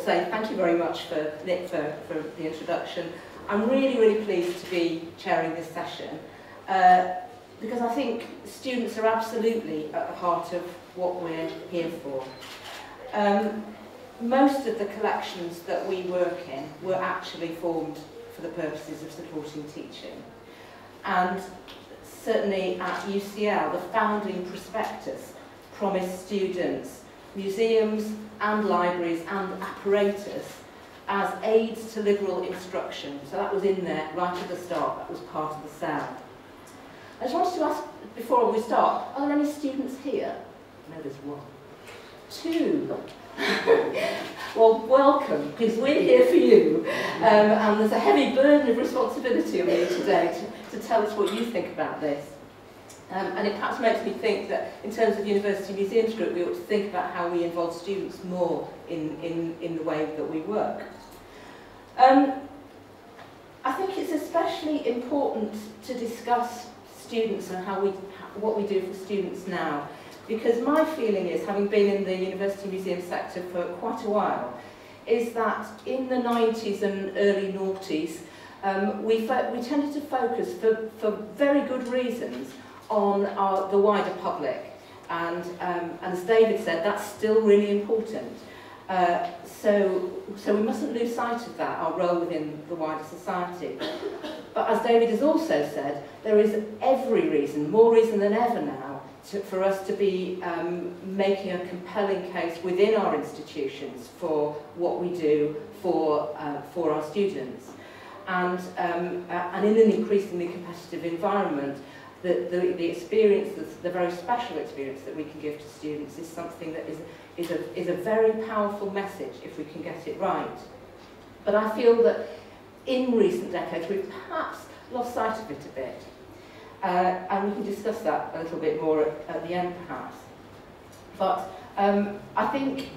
say thank you very much for Nick for the introduction. I'm really, really pleased to be chairing this session because I think students are absolutely at the heart of what we're here for. Most of the collections that we work in were actually formed for the purposes of supporting teaching. And certainly at UCL, the founding prospectus promised students museums and libraries and apparatus as aids to liberal instruction. So that was in there right at the start, that was part of the sound. I just wanted to ask, before we start, are there any students here? No, there's one. Two. Well, welcome, because we're here for you. And there's a heavy burden of responsibility on you today to tell us what you think about this. And it perhaps makes me think that in terms of University Museums Group, we ought to think about how we involve students more in the way that we work. I think it's especially important to discuss students and what we do for students now, because my feeling is, having been in the university museum sector for quite a while, is that in the 90s and early noughties, we tended to focus, for very good reasons, on the wider public. And as David said, that's still really important. So we mustn't lose sight of that, our role within the wider society. But as David has also said, there is every reason, more reason than ever now, for us to be making a compelling case within our institutions for what we do for our students. And in an increasingly competitive environment, the experience, the very special experience that we can give to students is something that is a very powerful message if we can get it right. But I feel that in recent decades we've perhaps lost sight of it a bit. And we can discuss that a little bit more at the end perhaps. But I think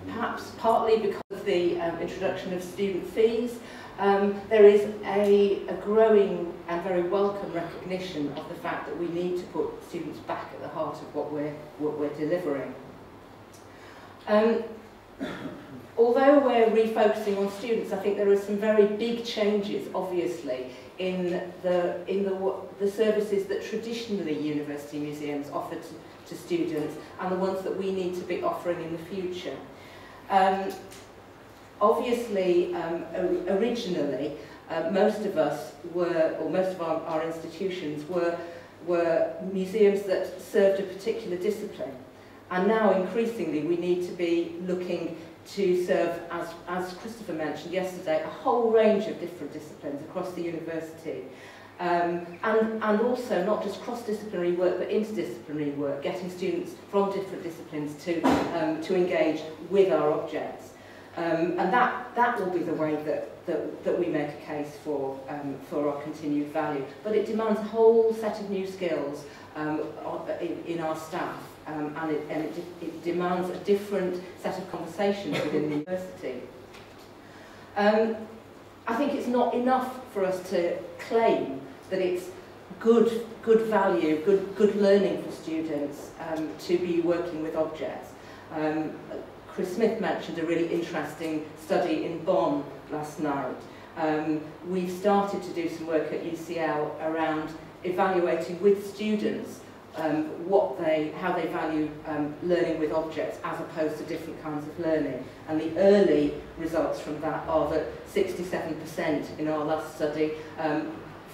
perhaps partly because of the introduction of student fees, there is a growing and very welcome recognition of the fact that we need to put students back at the heart of what we're delivering. Although we're refocusing on students, I think there are some very big changes, obviously, in the services that traditionally university museums offer to students and the ones that we need to be offering in the future. Obviously, originally, most of us were, or most of our institutions were museums that served a particular discipline. And now, increasingly, we need to be looking to serve, as Christopher mentioned yesterday, a whole range of different disciplines across the university. And also not just cross-disciplinary work, but interdisciplinary work, getting students from different disciplines to engage with our objects. And that will be the way that we make a case for our continued value. But it demands a whole set of new skills in our staff, and it demands a different set of conversations within the university. I think it's not enough for us to claim that it's good value, good learning for students to be working with objects. Chris Smith mentioned a really interesting study in Bonn last night. We've started to do some work at UCL around evaluating with students how they value learning with objects as opposed to different kinds of learning. And the early results from that are that 67% in our last study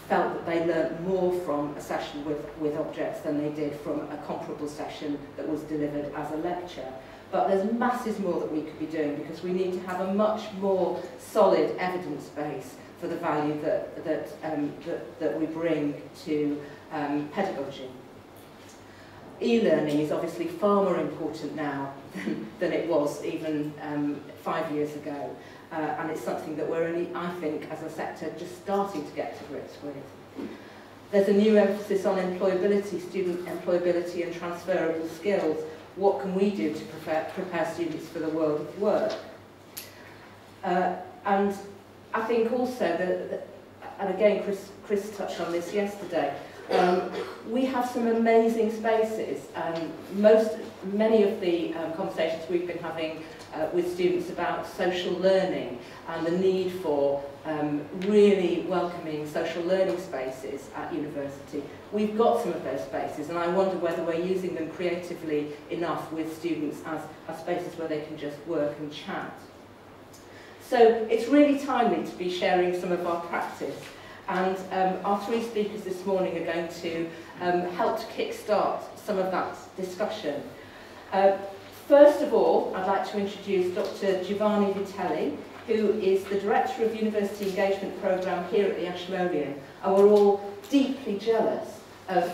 felt that they learnt more from a session with objects than they did from a comparable session that was delivered as a lecture. But there's masses more that we could be doing because we need to have a much more solid evidence base for the value that we bring to pedagogy. E-learning is obviously far more important now than it was even 5 years ago. And it's something that we're only, I think, as a sector, just starting to get to grips with. There's a new emphasis on employability, student employability and transferable skills. What can we do to prepare students for the world of work? And I think also that, and again Chris touched on this yesterday, we have some amazing spaces. Many of the conversations we've been having with students about social learning and the need for really welcoming social learning spaces at university. We've got some of those spaces, and I wonder whether we're using them creatively enough with students as spaces where they can just work and chat. So it's really timely to be sharing some of our practice, and our three speakers this morning are going to help to kickstart some of that discussion. First of all, I'd like to introduce Dr. Giovanna Vitelli, who is the Director of University Engagement Programme here at the Ashmolean, and we're all deeply jealous of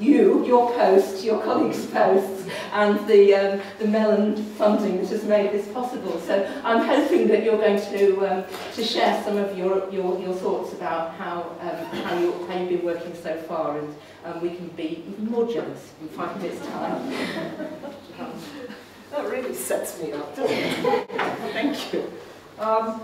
your post, your colleagues' posts, and the Mellon funding that has made this possible. So I'm hoping that you're going to share some of your thoughts about how you've been working so far, and we can be even more jealous in 5 minutes' time. That really sets me up, doesn't it? Thank you. I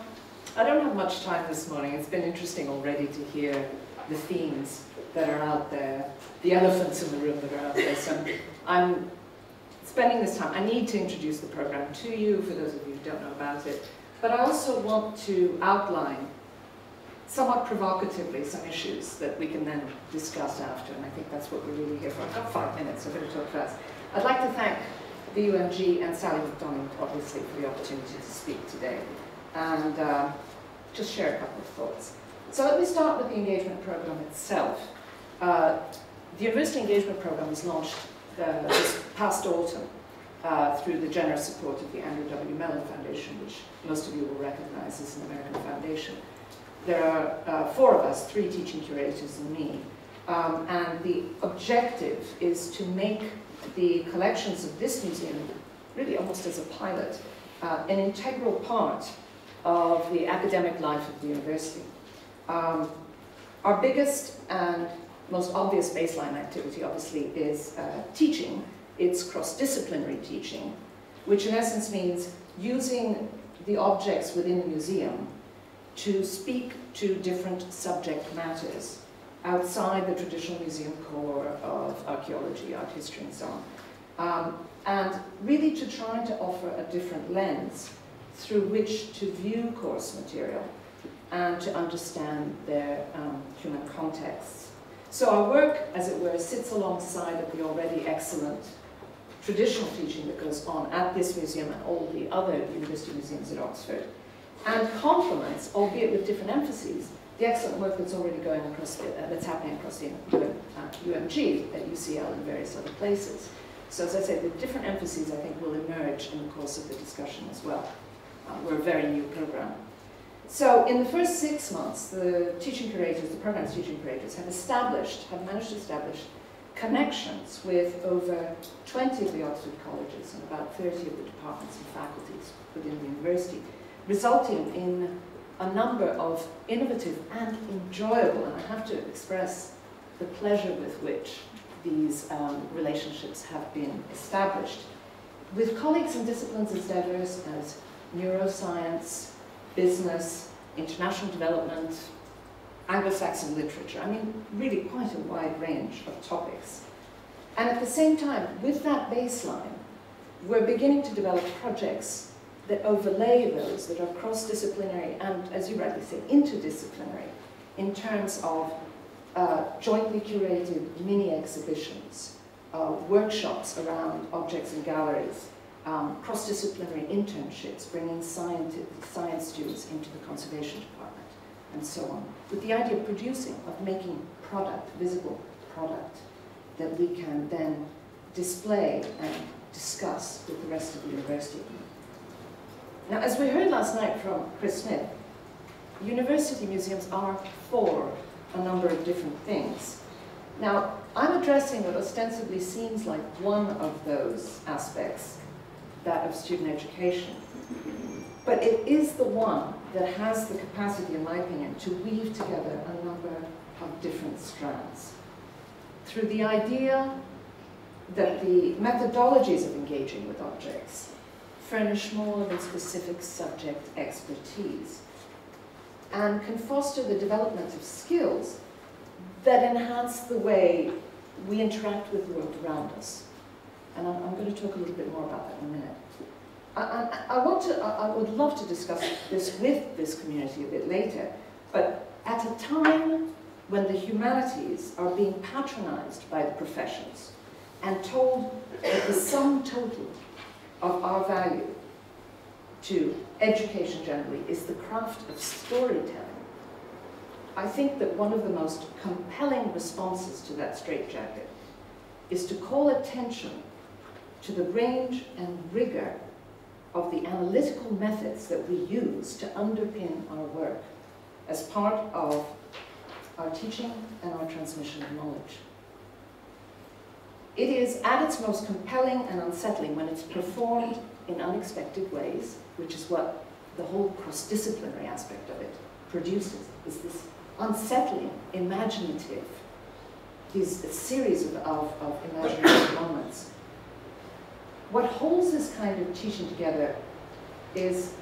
don't have much time this morning. It's been interesting already to hear the themes that are out there, the elephants in the room that are out there. So I'm spending this time. I need to introduce the program to you, for those of you who don't know about it. But I also want to outline, somewhat provocatively, some issues that we can then discuss after, and I think that's what we're really here for. I've got 5 minutes, so I better talk fast. I'd like to thank the UMG and Sally MacDonald, obviously, for the opportunity to speak today, and just share a couple of thoughts. So let me start with the engagement program itself. The University Engagement Program was launched this past autumn through the generous support of the Andrew W. Mellon Foundation, which most of you will recognize as an American foundation. There are 4 of us, 3 teaching curators and me, and the objective is to make the collections of this museum, really almost as a pilot, an integral part of the academic life of the university. Our biggest and most obvious baseline activity, obviously, is teaching. It's cross-disciplinary teaching, which in essence means using the objects within the museum to speak to different subject matters outside the traditional museum core of archaeology, art history, and so on. And really to try to offer a different lens through which to view course material and to understand their human contexts. So our work, as it were, sits alongside of the already excellent traditional teaching that goes on at this museum and all the other university museums at Oxford, and complements, albeit with different emphases, the excellent work that's already going across that's happening across the UMG at UCL and various other places. So as I say, the different emphases I think will emerge in the course of the discussion as well. We're a very new program. So in the first 6 months, the teaching curators, the program's teaching curators, have managed to establish connections with over 20 of the Oxford colleges and about 30 of the departments and faculties within the university, resulting in a number of innovative and enjoyable, and I have to express the pleasure with which these relationships have been established, with colleagues in disciplines as diverse as neuroscience, business, international development, Anglo-Saxon literature. I mean, really quite a wide range of topics. And at the same time, with that baseline, we're beginning to develop projects that overlay those, that are cross-disciplinary and, as you rightly say, interdisciplinary, in terms of jointly curated mini-exhibitions, workshops around objects and galleries, cross-disciplinary internships, bringing science students into the conservation department, and so on, with the idea of producing, of making product, visible product, that we can then display and discuss with the rest of the university. Now, as we heard last night from Chris Smith, university museums are for a number of different things. Now, I'm addressing what ostensibly seems like one of those aspects, that of student education. But it is the one that has the capacity, in my opinion, to weave together a number of different strands. Through the idea that the methodologies of engaging with objects furnish more than specific subject expertise and can foster the development of skills that enhance the way we interact with the world around us. And I'm going to talk a little bit more about that in a minute. I would love to discuss this with this community a bit later, but at a time when the humanities are being patronized by the professions and told that the sum total of our value to education generally is the craft of storytelling, I think that one of the most compelling responses to that straitjacket is to call attention to the range and rigor of the analytical methods that we use to underpin our work as part of our teaching and our transmission of knowledge. It is at its most compelling and unsettling when it's performed in unexpected ways, which is what the whole cross-disciplinary aspect of it produces, is this unsettling, imaginative, these series of imaginative moments. What holds this kind of teaching together is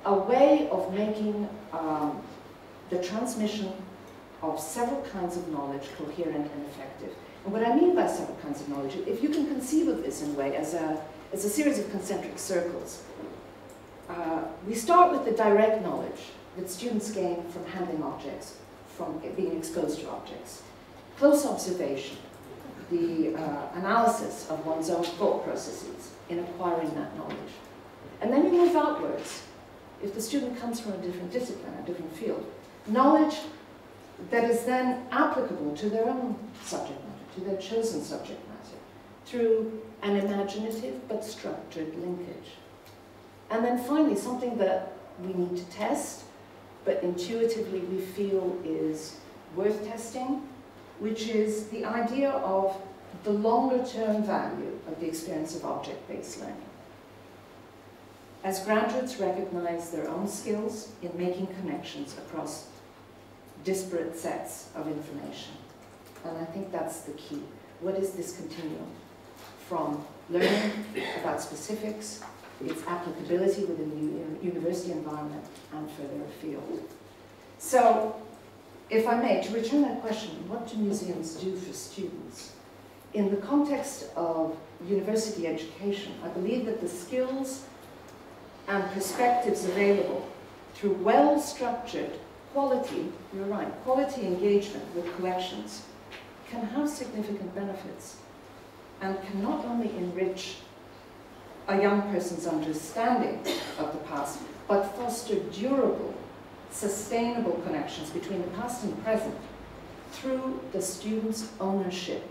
a way of making the transmission of several kinds of knowledge coherent and effective. And what I mean by several kinds of knowledge, if you can conceive of this in a way as a series of concentric circles, we start with the direct knowledge that students gain from handling objects, from being exposed to objects. Close observation, the analysis of one's own thought processes in acquiring that knowledge. And then you move outwards. If the student comes from a different discipline, a different field, knowledge that is then applicable to their own subject matter, to their chosen subject matter, through an imaginative but structured linkage. And then finally, something that we need to test, but intuitively we feel is worth testing, which is the idea of the longer-term value of the experience of object-based learning. As graduates recognize their own skills in making connections across disparate sets of information. And I think that's the key. What is this continuum? From learning about specifics, its applicability within the university environment, and further afield. So, if I may, to return that question, what do museums do for students? In the context of university education, I believe that the skills and perspectives available through well-structured quality, you're right, quality engagement with collections can have significant benefits and can not only enrich a young person's understanding of the past, but foster durable, sustainable connections between the past and present through the student's ownership,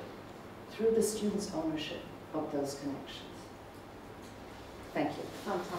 of those connections. Thank you. Fantastic.